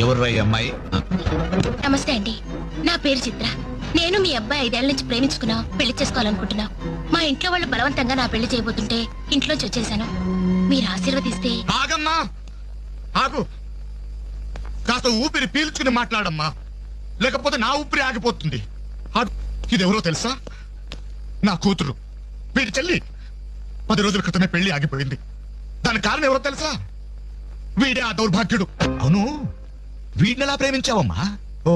ఎవర్రా ఈ అమ్మాయి? నమస్తే అండి, నా పేరు చిత్ర. నేను మీ అబ్బాయి 5 ఏళ్ల నుంచి ప్రేమించుకున్నా, పెళ్లి చేసుకోవాలనుకుంటున్నా. మా ఇంట్లో వాళ్ళు బలవంతంగా నా పెళ్లి చేయబోతుంటే ఇంట్లోంచి వచ్చేసాను. మీరు ఆశీర్వదిస్తే. ఆగమ్మా, ఆగు. కాస్త ఊపిరి పీల్చుకుని మాట్లాడమ్మా, లేకపోతే నా ఊపిరి ఆగిపోతుంది. ఇదెవరో తెలుసా? నా కూతురు, వీడి చెల్లి. 10 రోజుల క్రితమే పెళ్లి ఆగిపోయింది. దానికి కారణం ఎవరో తెలుసా? వీడే ఆ దౌర్భాగ్యుడు. అవును, వీడినెలా ప్రేమించావమ్మా? ఓ,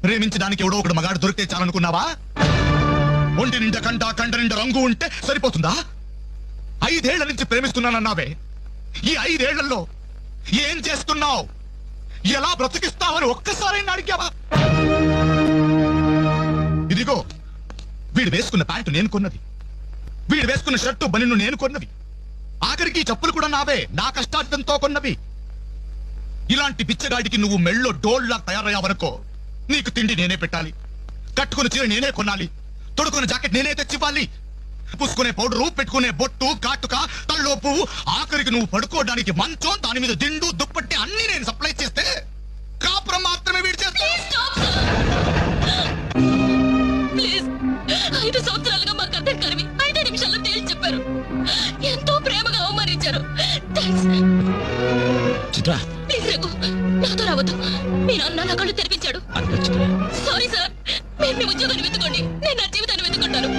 ప్రేమించడానికి ఎవడో ఒకడు మగాడు దొరికితే చాలనుకున్నావా? ఒంటి నిండా కంట, కంట నిండా రంగు ఉంటే సరిపోతుందా? 5 ఏళ్ల నుంచి ప్రేమిస్తున్నానన్నావే, ఈ 5 ఏళ్లలో ఏం చేస్తున్నావు? ఎలా బ్రతికిస్తావని ఒక్కసారైనా అడిగావా? ఇదిగో, వీడు వేసుకున్న ప్యాంటు నేను కొన్నది, వీడు వేసుకున్న షర్టు బనిను నేను కొన్నవి, ఆఖరికి చెప్పులు కూడా నావే, నా కష్టార్జంతో కొన్నవి. ఇలాంటి బిచ్చగాడికి నువ్వు మెళ్ళో డోల్లా తయారయ్యావనుకో, నీకు తిండి నేనే పెట్టాలి, కట్టుకుని చీర నేనే కొనాలి, తొడుకున్న జాకెట్ నేనే తెచ్చివ్వాలి, పూసుకునే పౌడరు, పెట్టుకునే బొట్టు, కాటుక, తల్లో పువ్వు, ఆఖరికి నువ్వు పడుకోవడానికి మంచం, దాని మీద దిండు, దుప్పట్టి అన్ని నేను సప్లై చేస్తే కాపురం మాత్రమే వీడి చేస్తా. 5 సంవత్సరాలుగా మాకు అర్థం కలివి 5 నిమిషాల్లో తేల్చి చెప్పారు. ఎంతో ప్రేమగా అవమానించారు. చిత్ర, ప్లీజ్ రఘు, నాతో రావద్దు. మీ నాన్న నా కళ్ళు తెరిపించాడు. సారీ సార్, మీరు మీ ఉద్యోగాన్ని వెతుకోండి, నేను నా జీవితాన్ని వెతుకుంటాను.